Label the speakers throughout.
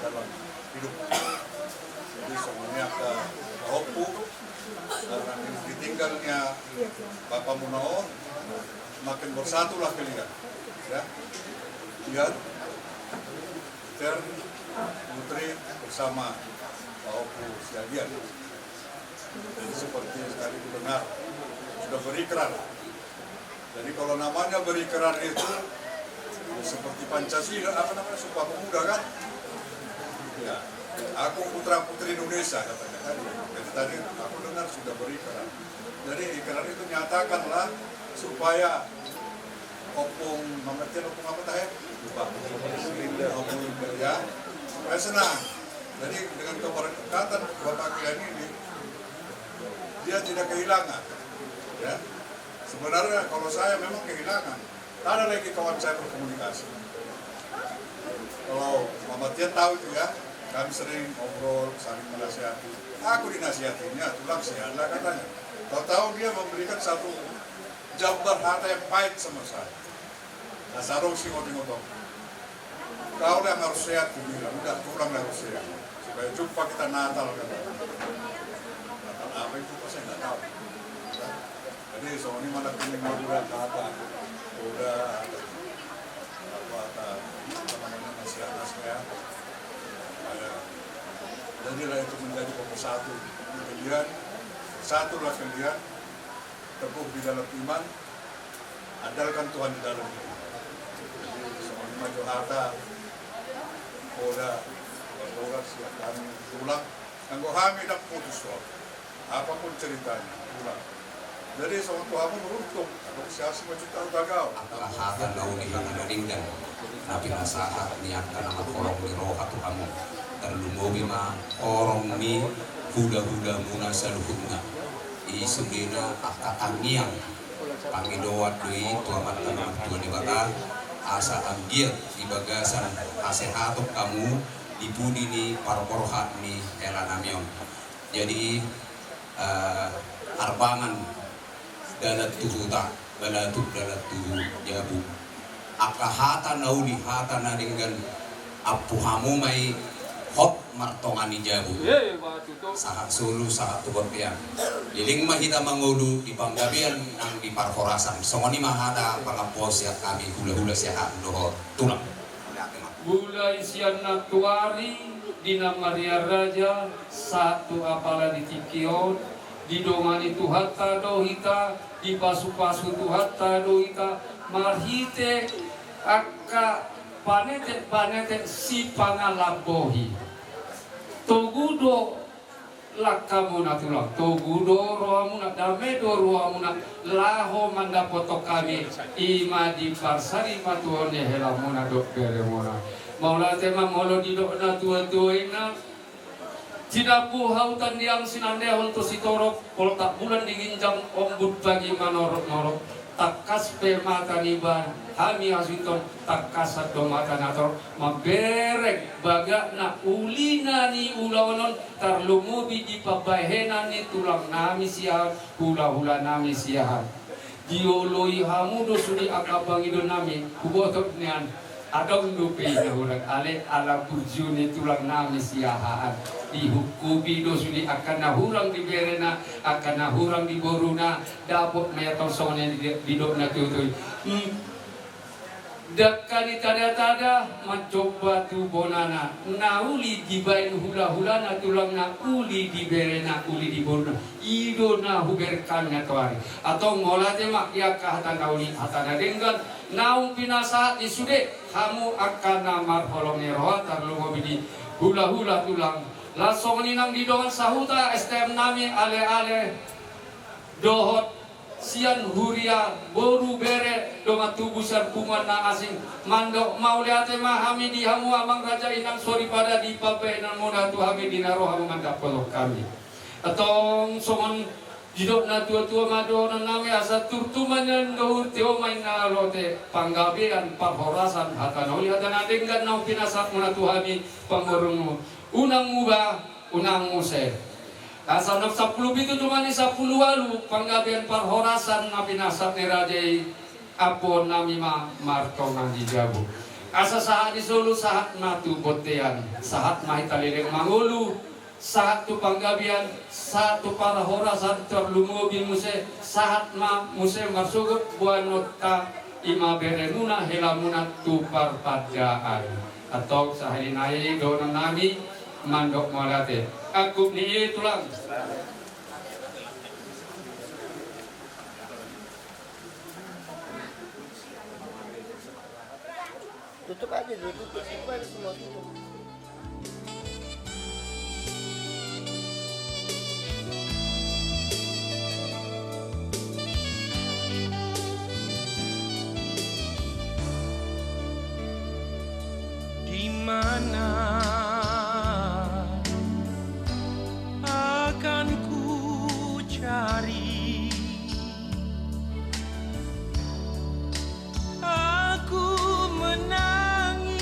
Speaker 1: dalam hidup. Jadi semuanya ke Hopu karena ditinggalnya Bapak Munaon, makin bersatulah kalian. Ya, lihat Ter Putri bersama Pak Hopu Siagian. Jadi seperti tadi didengar sudah berikrar. Jadi kalau namanya berikrar itu seperti Pancasila, apa namanya, Sumpah Pemuda kan? Ya, aku putra putri Indonesia katanya kan. Jadi tadi aku dengar sudah berikrar. Jadi ikrar itu nyatakanlah supaya opung mengerti opung apa teh? Opung ya, supaya senang. Jadi dengan keberkatan Bapak kalian ini, dia tidak kehilangan. Ya, sebenarnya kalau saya memang kehilangan. Tak ada lagi kawan saya berkomunikasi. Kalau Mama Tia tahu itu ya, kami sering ngobrol, saling menasihati. Aku dinasihatinya, tulang siala katanya. Tahu-tahu dia memberikan satu jabar harta yang pahit sama saya. Nah, sarung sih ngotong-ngotong. Kau yang harus sehat, dibilang. Udah, tulang harus sehat. Supaya jumpa kita Natal katanya. Natal apa itu, saya nggak tahu. Jadi soal ini mana kuning udah kata, udah apa namanya nasihat-nasihat. Jadilah itu menjadi pemersatu kalian, satulah kalian, teguh di dalam iman, andalkan Tuhan di dalam hidup. Jadi soal ini maju harta, udah berdoa siap kami pulang, anggo kami dah putus soal, apapun ceritanya pulang. Jadi sama Tuhan meruntuk, atau siasi macam tahu tagaw.
Speaker 2: Adalah hatan nauni hangaringgan, nabi nasahat niatkan nama korong ni roha tu kamu. Terlumugi ma korong ni huda-huda muna saluhuna. Isugina akatangiang, pangidoat dui tuamat tanam tuan ibadah, asa anggiat di bagasan asehatok kamu dipudi ni parporohat ni elanamion. Jadi arbangan dalat tuhuta balatu dalat tuhu jabu akahata nauli hata naringgan apuhamu mai hot martongani jabu sahat sulu sahat tuberpian iling mahita mangulu di panggabian ang di parkorasan songoni mahada pangapos ya kami hula-hula sehat doho tulang
Speaker 3: Bulai sian naktuari dina Maria Raja satu apala di Tikion di dongani tuhata dohita di pasu-pasu tuhata dohita marhite akka panete si pangalabohi togudo lakamuna tulang togudo rohamuna damedo rohamuna laho manda poto kami ima di parsari patuone helamuna dok beremona maula tema molo di dok na tua-tuina tidak buhautan diang sinandehon tu si torok kalau tak bulan diginjam ombud bagi manorok-norok takas pe mata niban hami asinton takas do mata nator maberek baga na ulina ni ulawanon tarlumubi di pabahena ni tulang nami siahan hula-hula nami siahan dioloi hamudo sudi akabangido nami kubotok nian adong lupi na hurang ale ala burjuni tulang nami siahaan dihukumi dosudi akan nahurang di berena akan nahurang di boruna dapot mayatong songan didok na tutoy dakani tada-tada mencoba tu bonana nauli dibain hula-hula na tulang na uli di berena uli di boruna ido na huberkan na tuari atau ngolate makya kahatan nauli hatana denggan naung pinasa isude kamu akan namar holongnya roh tarlu di hula-hula tulang langsung ninang di doan sahuta STM nami ale-ale dohot sian huria boru bere donga tubusan kuman na asing mandok mauliate mahami di hamu amang raja inang sori pada di pape nan moda tu hami di naro hamu mandap pelok kami atong songon jidok na tua-tua mado nan nami asa turtuman yan dohur teo main na lote panggabian parhorasan hatanoli hatana denggan nau pinasak mona tu hami pangorungu unang muba unang muse asa 10 itu cuma ni 10 walu panggabian parhorasan na pinasak ni rajai apon nami ma martongan di jabu Asa saat di Solo saat natu botean, saat mahita leleng mangulu, saat tu panggabian, saat tu para hora, saat terlumubi muse, saat ma muse masugut buan nota ima beremuna helamuna tu parpadaan. Atau sahari nai donan nami mandok molate. Aku ni tulang.
Speaker 4: Tutup aja dulu, tutup aja semua tutup.
Speaker 5: Di mana akan ku cari aku menangis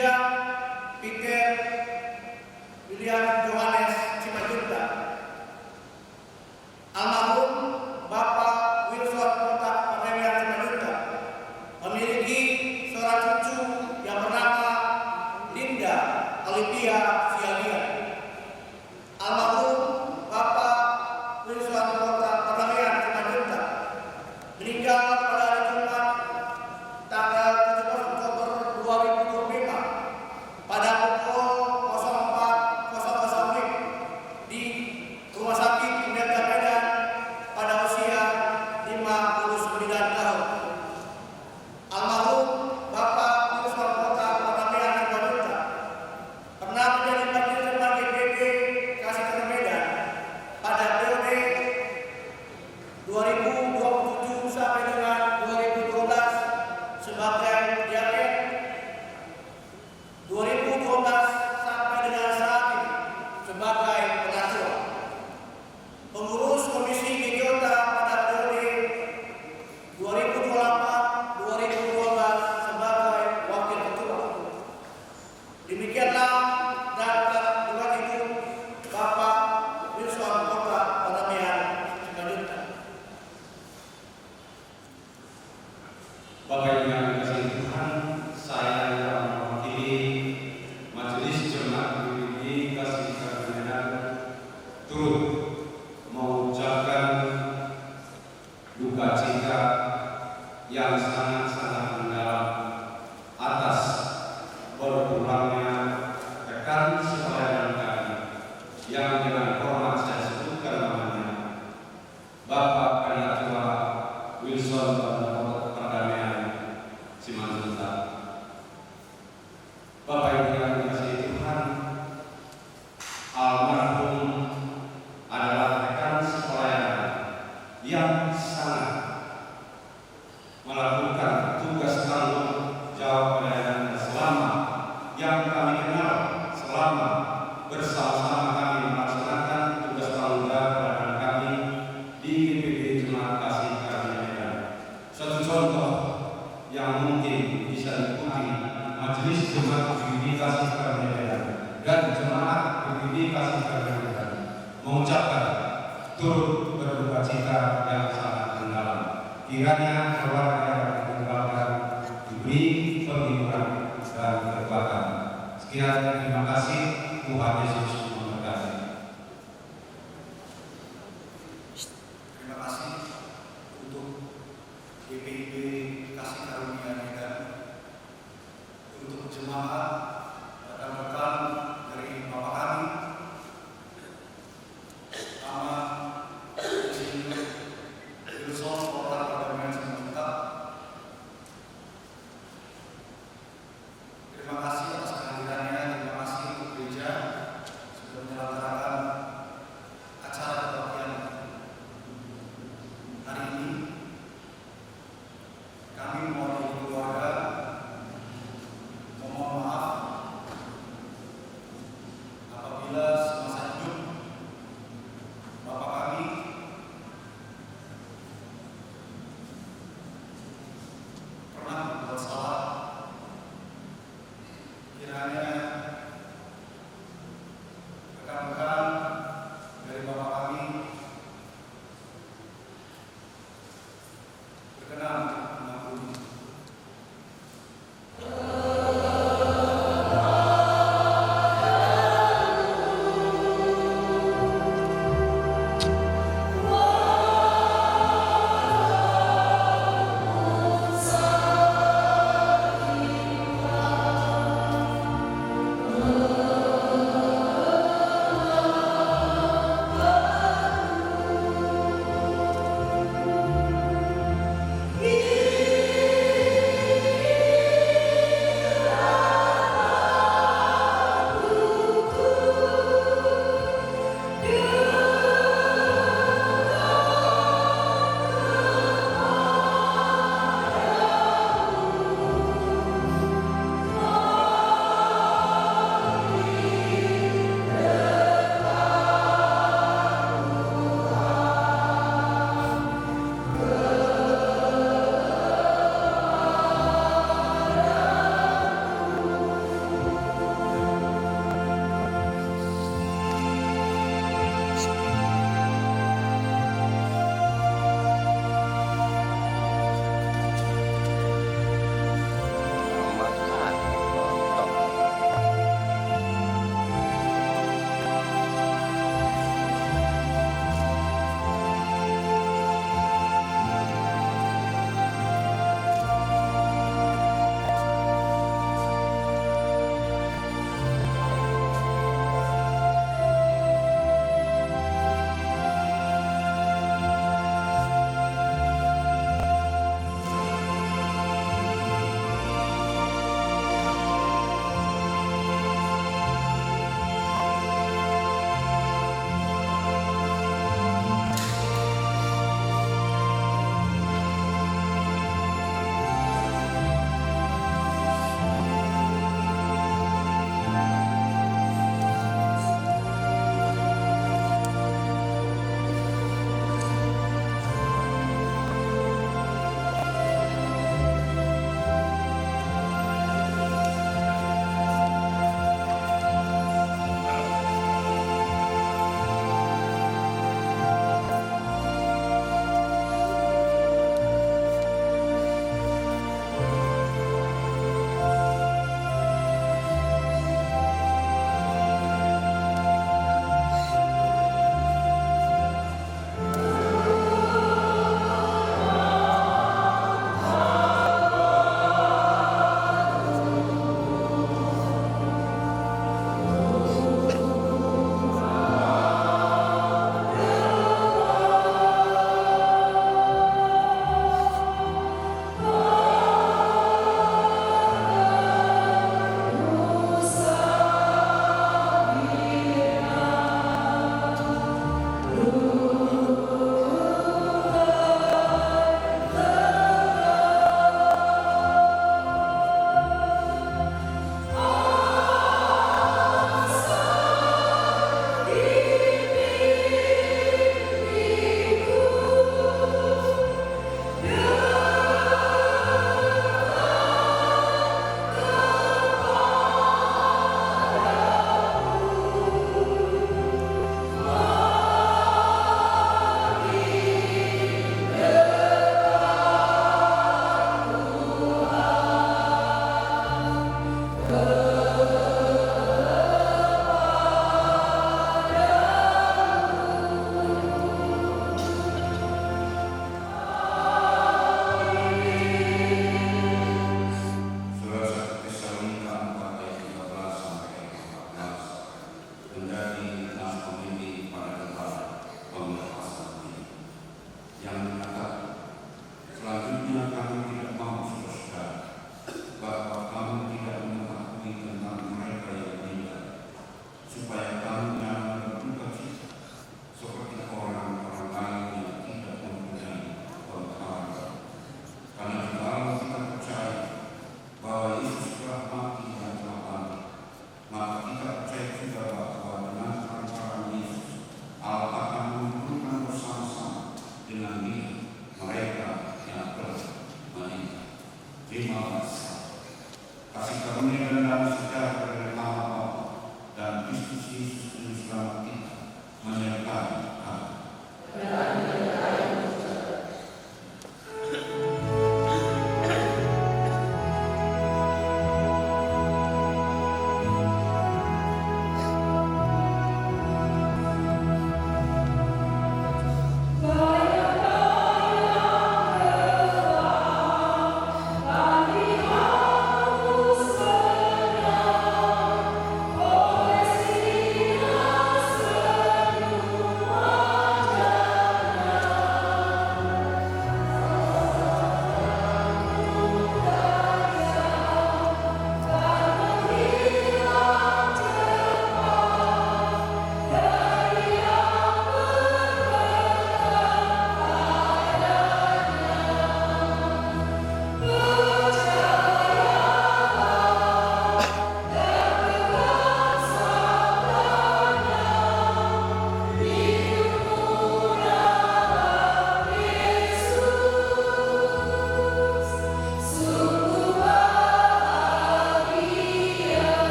Speaker 6: Peter William Johannes Simanjuntak. Almarhum Bapak Wilson Kotak Pangdamian Simanjuntak memiliki seorang cucu yang bernama Linda Olivia Sialia. Almarhum Bapak Wilson Kotak Pangdamian Simanjuntak meninggal pada hari Jumat tanggal 17 Oktober 2025 pada pukul 04.00 WIB di Rumah Sakit Mega Medan pada usia 59 tahun. Almarhum Bapak Wilson Kotak Pangdamian Simanjuntak pernah menjadi Majelis Dewan DPD Kasih Karunia Medan pada periode 2027 sampai dengan 2012 sebagai diaken, 2012 sampai dengan saat ini sebagai penasihat, pengurus Komisi Gigiota pada periode 2028-2012 sebagai wakil ketua. Demikianlah daftar riwayat hidup Bapak Wilson Kotak Pangdamian Simanjuntak.
Speaker 7: Bapak Ibu yang dikasihi Tuhan, saya yang mewakili Majelis Jemaat PBB Kasih Karunia Medan turut mengucapkan duka cita yang sangat-sangat mendalam atas berpulangnya rekan sepelajaran kami yang dengan hormat saya sebutkan namanya, Bapak Ketua Wilson Pangdamian Simanjuntak. Bapak Ibu yang dikasihi Tuhan, almarhum adalah rekan sepelajaran yang sangat melakukan tugas tanggung jawab pelayanan selama yang kami kenal, selama bersama-sama kami melaksanakan tugas tanggung jawab pelayanan kami di GPD Jemaat Kasih Karunia Medan. Suatu contoh yang mungkin bisa diikuti Majelis Jemaat PBB Kasih Karunia Medan dan Jemaat PBB Kasih Karunia Medan mengucapkan turut berduka cita yang sangat mendalam. Kiranya keluarga yang ditinggalkan diberi penghiburan dan kekuatan. Sekian, terima kasih. Tuhan Yesus memberkati.
Speaker 6: Terima kasih untuk GPIB Kasih Karunia Medan, untuk jemaat, rekan-rekan dari Bapak kami, sama Wilson Kotak Pangdamian Simanjuntak. Terima kasih atas kehadirannya. Terima kasih untuk gereja sudah menyelenggarakan acara kebaktian hari ini. Kami mewakili keluarga memohon maaf apabila semasa hidup Bapak kami pernah berbuat salah. Kiranya rekan-rekan dari Bapak kami berkenan untuk mengampuni.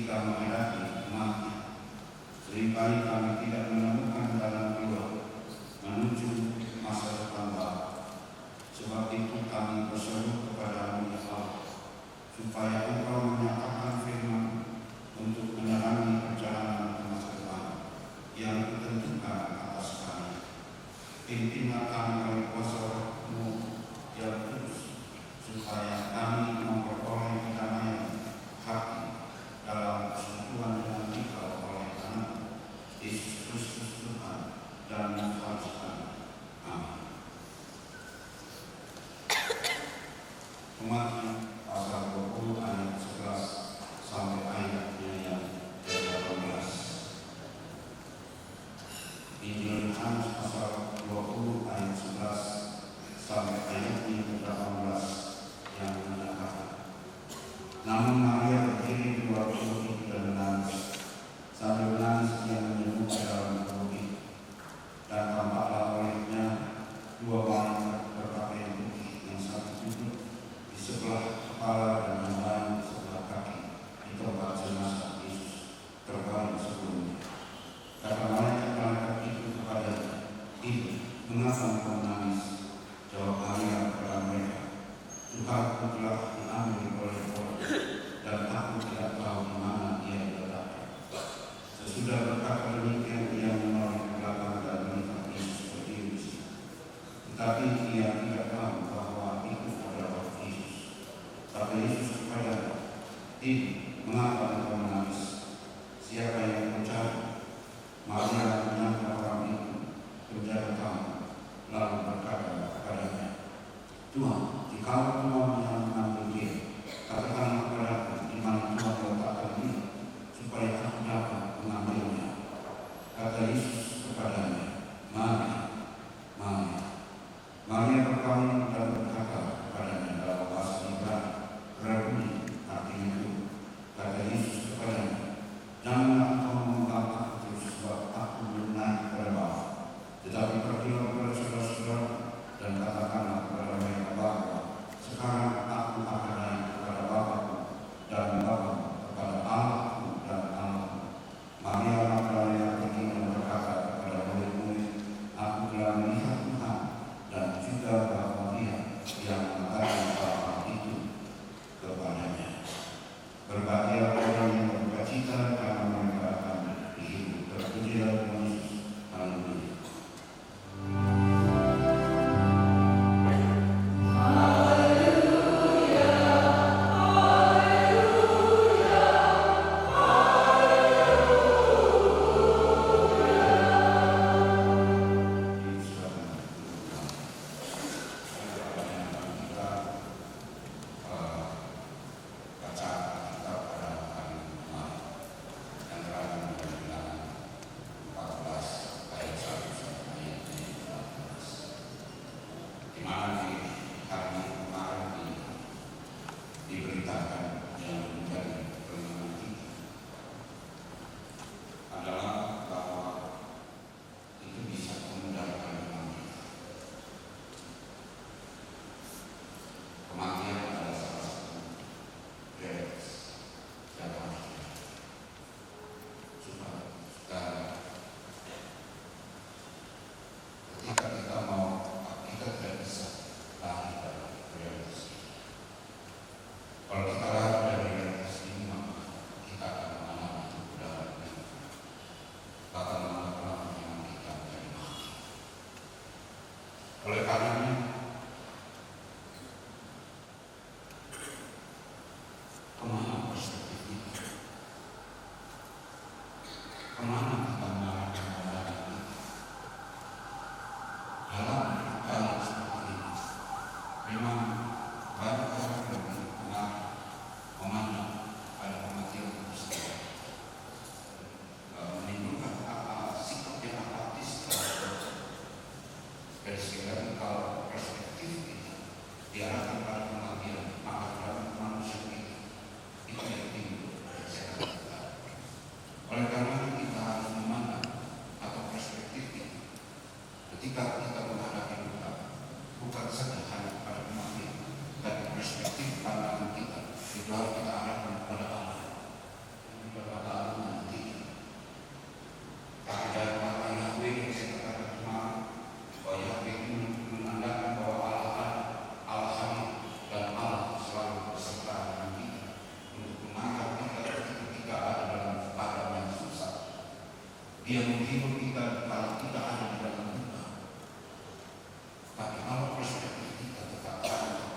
Speaker 7: ketika menghadapi mati. Seringkali kami tidak menemukan jalan keluar menuju masa depan baru. Sebab itu kami berseru kepada-Mu ya Allah, supaya Engkau menyatakan firman untuk menjalani perjalanan ke masa depan yang ditentukan atas kami. Pimpinlah kami oleh kuasa Roh-Mu yang kudus, supaya kami memperoleh kedamaian hati dalam persekutuan dengan Engkau oleh Anak Yesus Kristus Tuhan dan Tuhan sekalian. Amin. Umat pasal 20 ayat
Speaker 8: Dia menghibur kita kalau kita ada di dalam duka. Tapi kalau perspektif kita tetap ada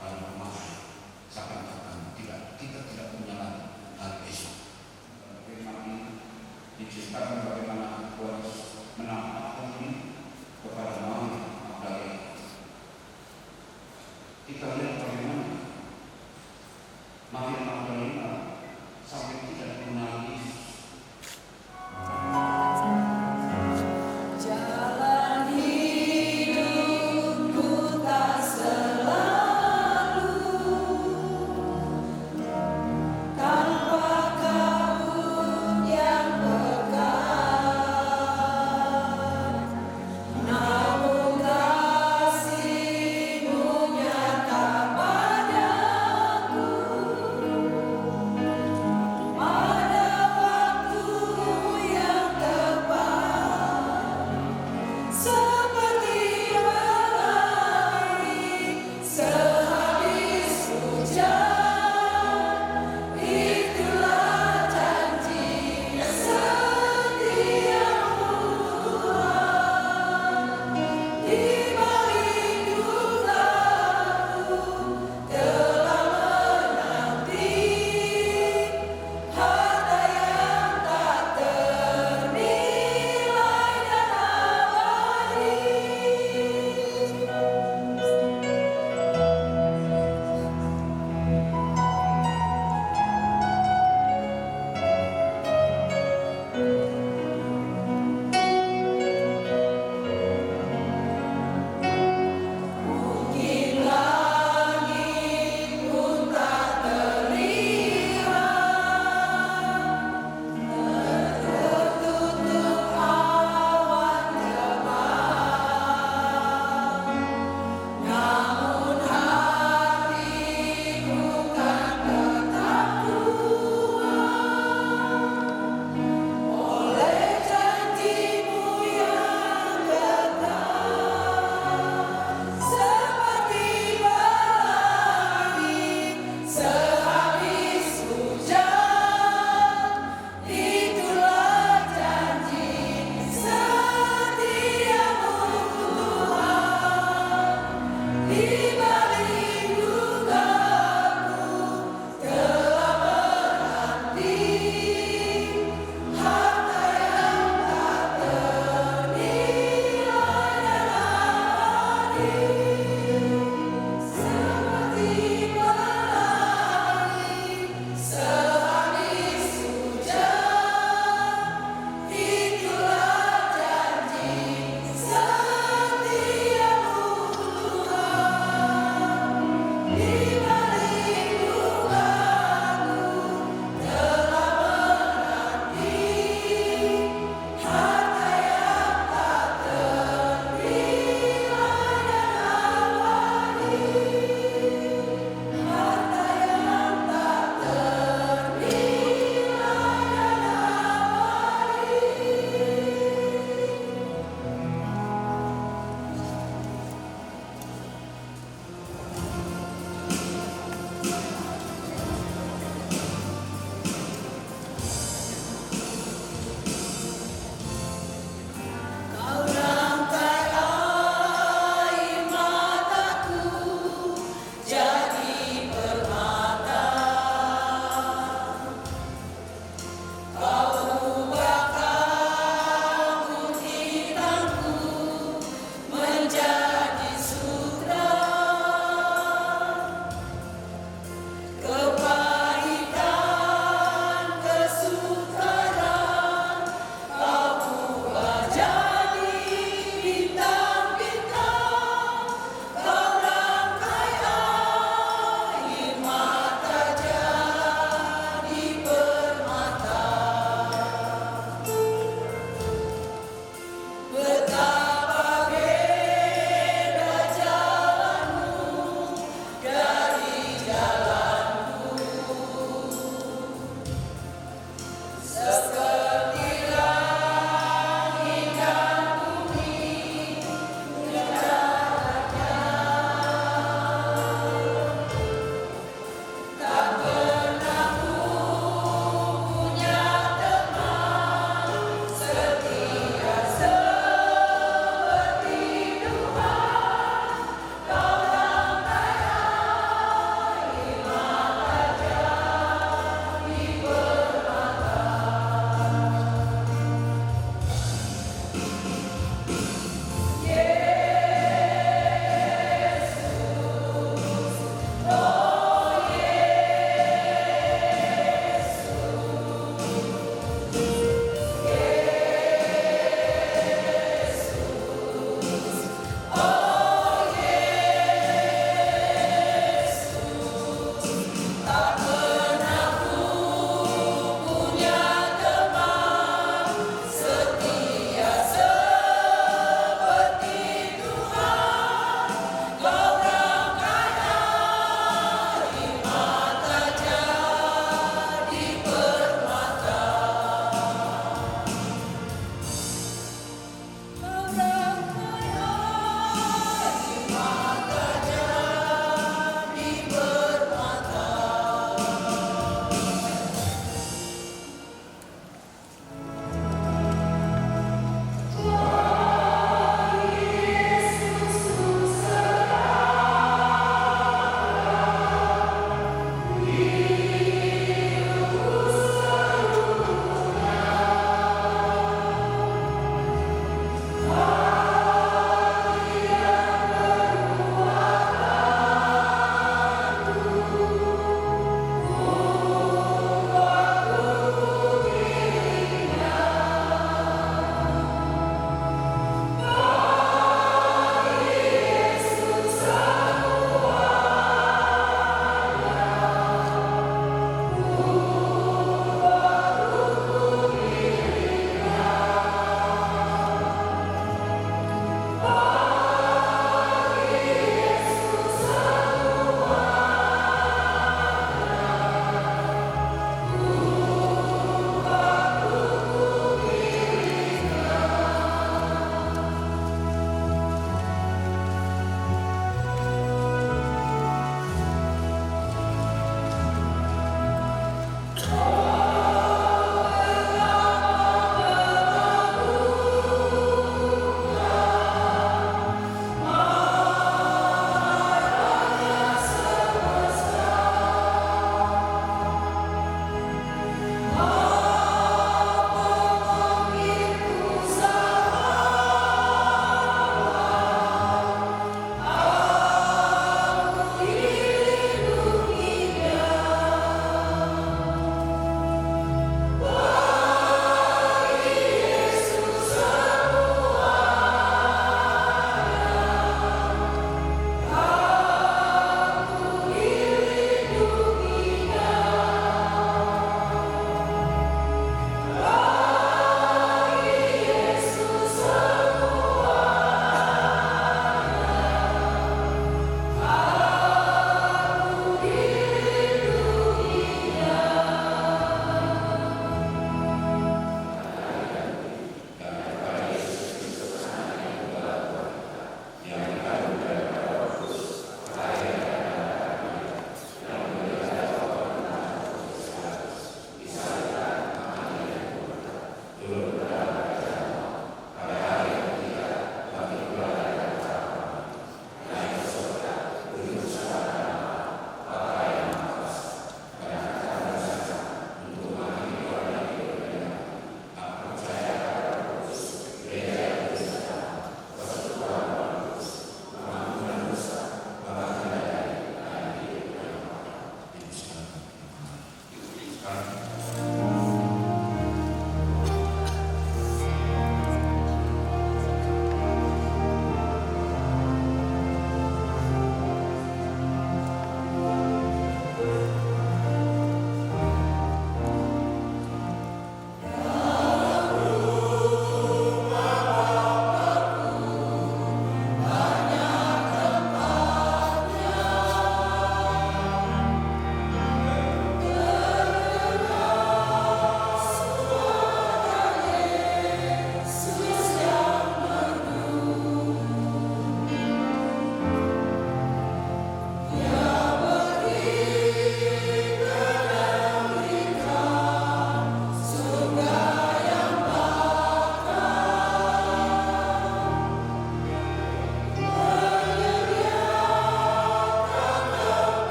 Speaker 8: pada kemarin, seakan-akan kita tidak punya lagi hari esok. Firman ini diceritakan bagaimana Tuhan Yesus menampakkan ini kepada Maria Magdalena. Kita lihat bagaimana Maria Magdalena sampai tidak mengenal Yesus.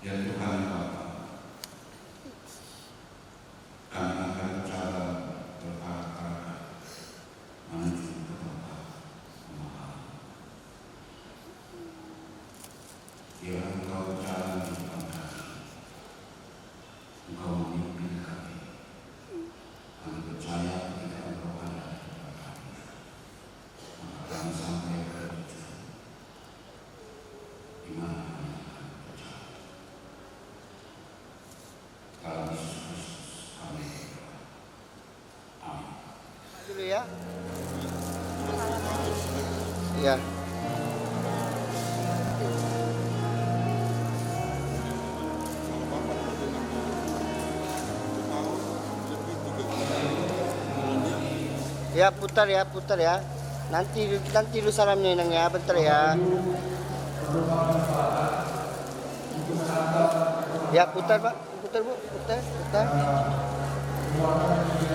Speaker 8: Ya Tuhan Bapa, kami akan cara berkata menuju ke tempat pemahaman. Ya Engkau jalan di depan kami, Engkau memimpin kami. Kami percaya ketika Engkau ada di depan kami, maka kami sampai ke tujuan di mana kami akan berjalan. Dalam Yesus Kristus kami berdoa. Amin.
Speaker 4: Dulu ya. Ya. Ya putar ya. Nanti lu salamnya Inang ya, bentar ya. Ya putar Pak, putar Bu, putar.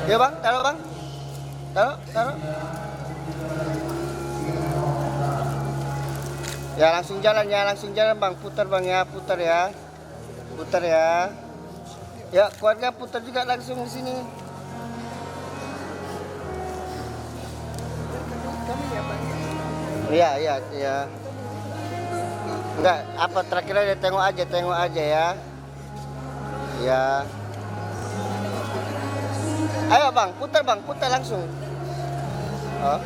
Speaker 4: Ya Bang, taruh Bang. Taruh. Ya langsung jalan Bang, putar Bang ya, putar ya. Ya keluarga putar juga langsung di sini. Iya. Enggak, apa terakhir aja tengok aja ya. Ya. Ayo Bang, putar langsung. Oh.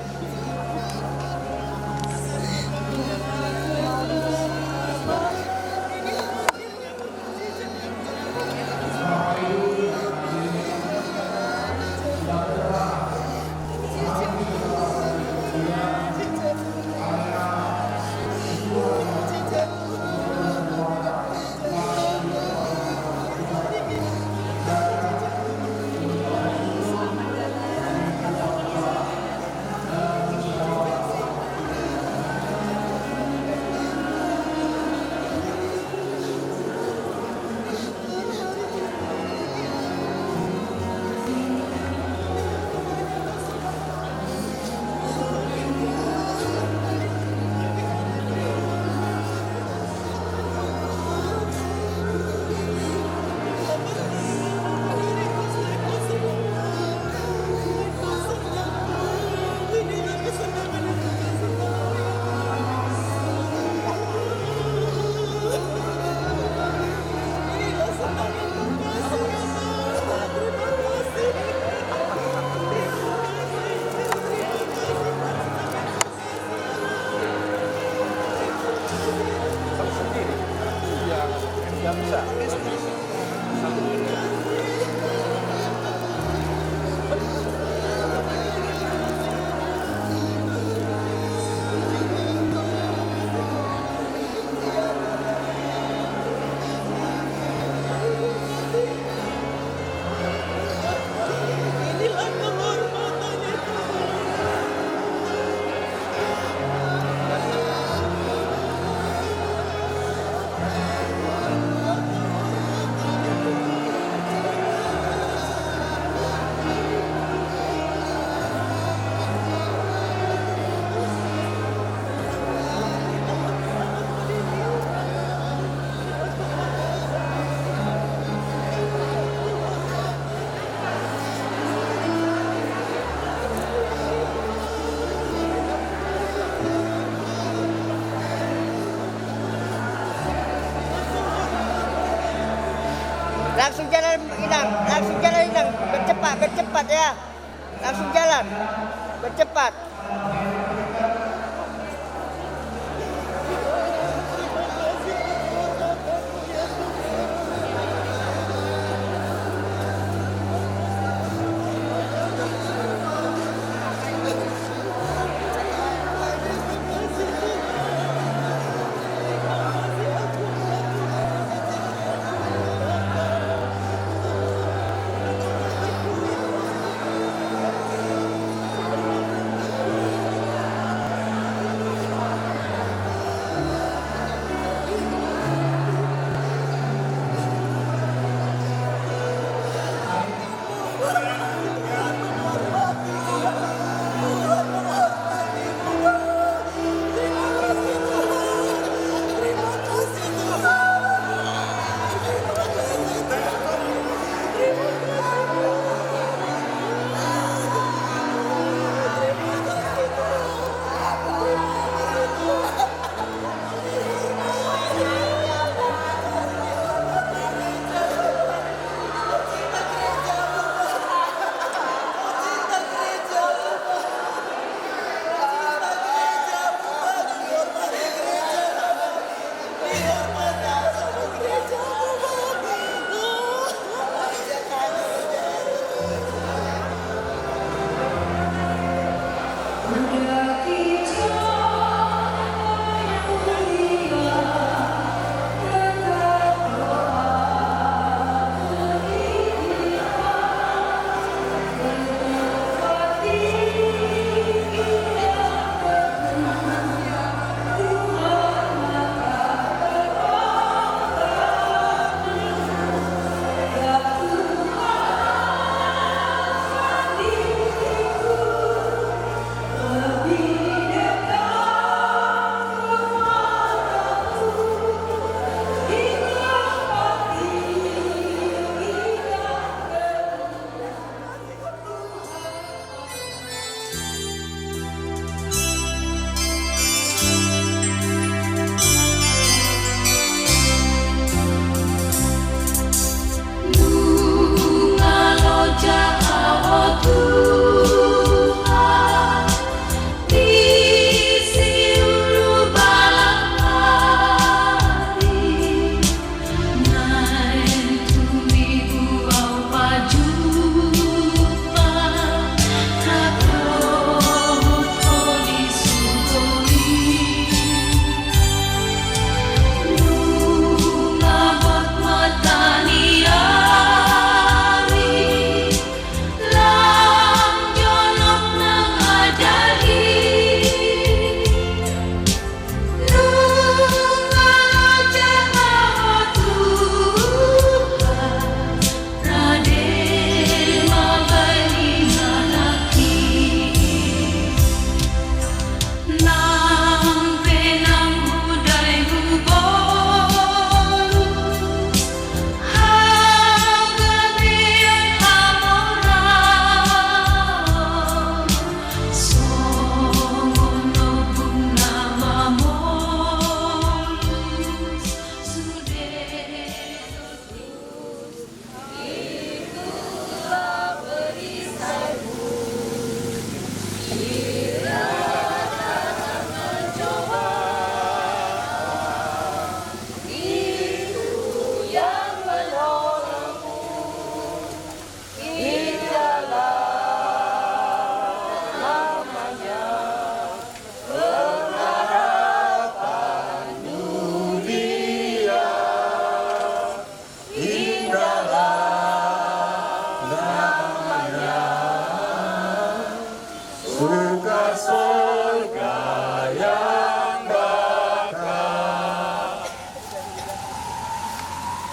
Speaker 4: Langsung jalan Inang, bercepat ya. Langsung jalan, bercepat.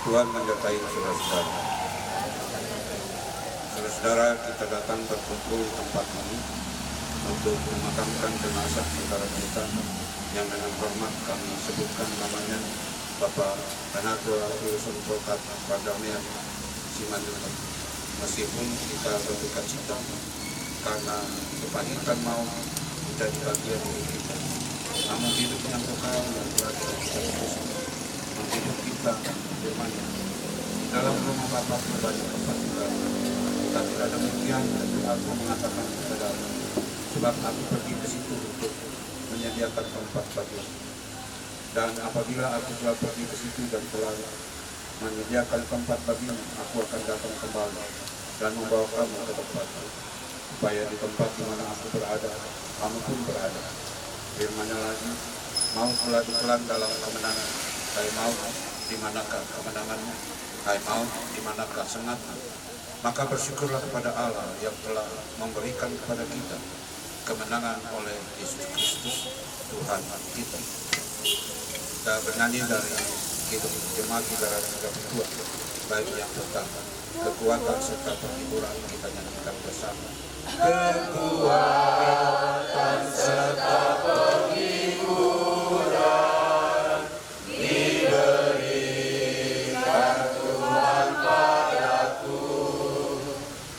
Speaker 1: Tuhan menyertai saudara-saudara. Saudara-saudara, kita datang berkumpul di tempat ini untuk memakamkan jenazah saudara kita yang dengan hormat kami sebutkan namanya Bapak Penatua Wilson Pokat Perdamaian Simanjuntak. Meskipun kita berduka cita karena kepahitan maut menjadi bagian dari kita, namun hidup yang kekal yang telah kita mendidik kita firman-Nya. Di dalam rumah Bapa banyak tempat tinggal. Kita tidak demikian, tapi aku mengatakan kepada sebab aku pergi ke situ untuk menyediakan tempat bagimu. Dan apabila aku telah pergi ke situ dan telah menyediakan tempat bagimu, aku akan datang kembali dan membawa kamu ke tempatku, supaya di tempat di mana aku berada, kamu pun berada. Firman-Nya lagi, maut telah ditelan dalam kemenangan. Hai maut, di manakah kemenanganmu? Hai maut, di manakah sengatmu? Maka bersyukurlah kepada Allah yang telah memberikan kepada kita kemenangan oleh Yesus Kristus Tuhan kita. Kita bernyanyi dari Kidung Jemaat 332, baik yang tentang kekuatan serta penghiburan, kita nyanyikan bersama. Kekuatan serta penghiburan diberikan Tuhan padaku.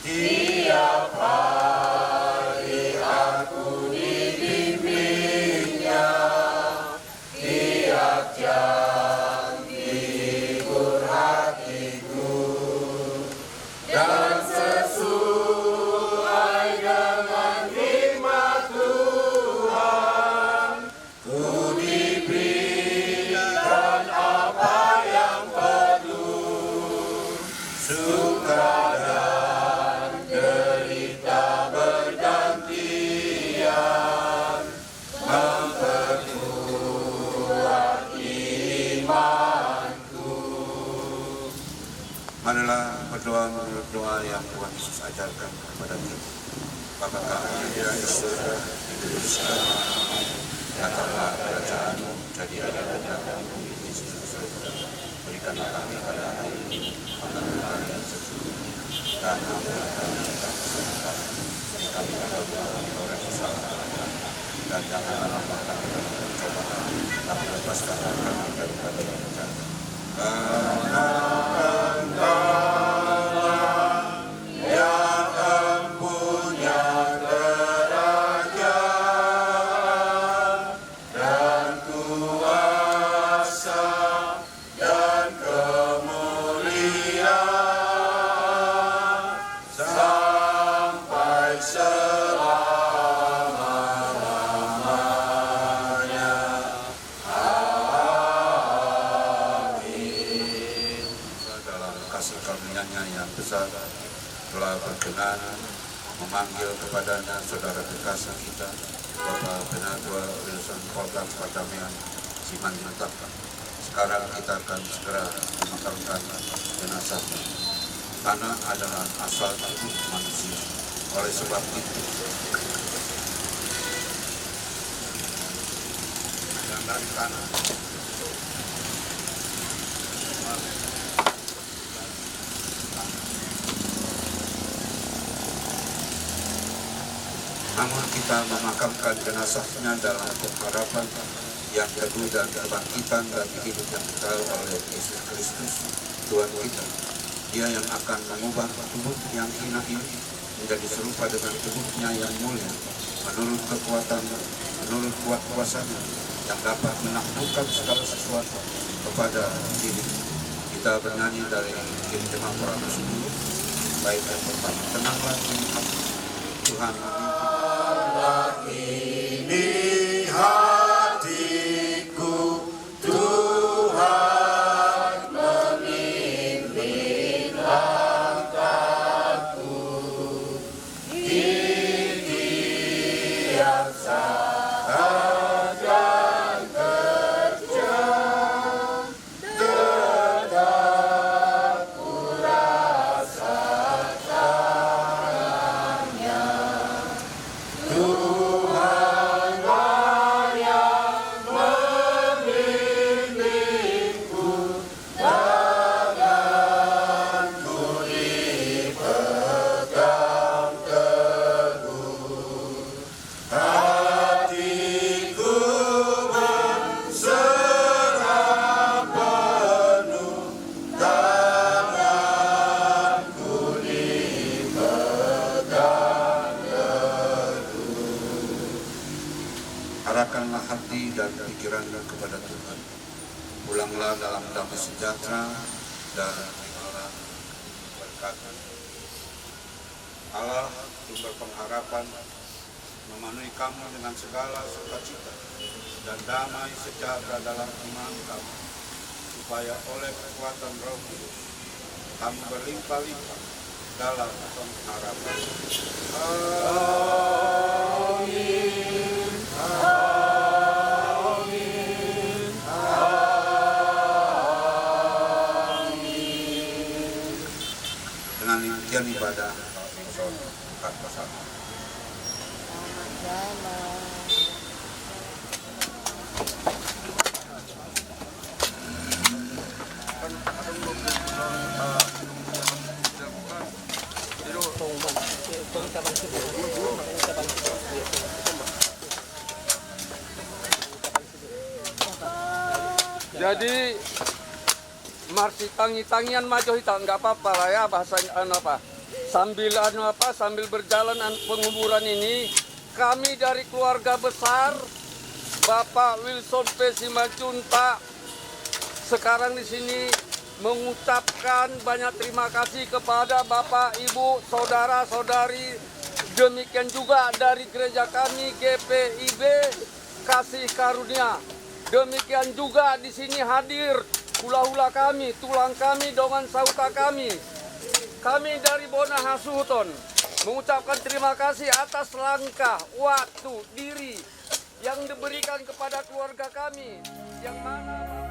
Speaker 1: Tiap hari aku dibimbingnya, tiap jam dihibur hatiku, dan sesuai dengan firman Tuhan, ku diberikan apa yang perlu, suka dan derita bergantian, memperkuat imanku. Marilah berdoa menurut doa yang Tuhan Yesus ajarkan kepada kita. Bapa kami yang di surga, dikuduskan namamu, datanglah kerajaanmu, jadilah kehendakmu di surga. Berikanlah kami pada hari ini makanan kami yang sesungguhnya, dan ampunilah kami atas kesalahan kami pada orang yang salah kami, dan janganlah membawa kami dalam pencobaan, tapi lepaskanlah kami daripada yang jahat. Karena Engkau yang empunya kerajaan dan kuasa dan kemuliaan sampai selama-lamanya. Amin. Dalam kasih karunia-Nya yang besar telah berkenan memanggil kepadanya saudara kekasih kita Bapak Penatua Wilson Pokat Perdamaian Simanjuntak. Sekarang kita akan segera memakamkan jenazahnya. Tanah adalah asal tubuh manusia. Oleh sebab itu, yang dari tanah namun kita memakamkan jenazahnya dalam pengharapan yang teguh dan kebangkitan bagi hidup yang kekal oleh Yesus Kristus Tuhan kita. Dia yang akan mengubah tubuh yang hina ini menjadi serupa dengan tubuhnya yang mulia, menurut kekuatan-Nya, menurut kuat kuasa-Nya yang dapat menaklukkan segala sesuatu kepada diri. Kita bernyanyi dari Jemaat 110, baik yang pertama. Tenanglah Tuhan ini hatiku, Tuhan memimpin langkahku di tiap saat dan kerja, tetap ku rasakannya. Tuhan pikiranmu kepada Tuhan. Pulanglah dalam damai sejahtera dan terimalah berkat. Allah sumber pengharapan memenuhi kamu dengan segala sukacita dan damai sejahtera dalam iman kamu, supaya oleh kekuatan Roh Kudus kamu berlimpah-limpah dalam pengharapan. Amin. Amin. Amin. Dengan demikian ibadah bukan bersama.
Speaker 3: Jadi marsi tangi-tangian maju hitam nggak apa-apa lah ya bahasanya sambil berjalan penguburan ini kami dari keluarga besar Bapak Wilson P. Simanjuntak sekarang di sini mengucapkan banyak terima kasih kepada Bapak, Ibu, saudara-saudari, demikian juga dari gereja kami GPIB Kasih Karunia. Demikian juga di sini hadir hula-hula kami, tulang kami, dongan sauta kami. Kami dari Bonahasuton mengucapkan terima kasih atas langkah, waktu, diri yang diberikan kepada keluarga kami, yang mana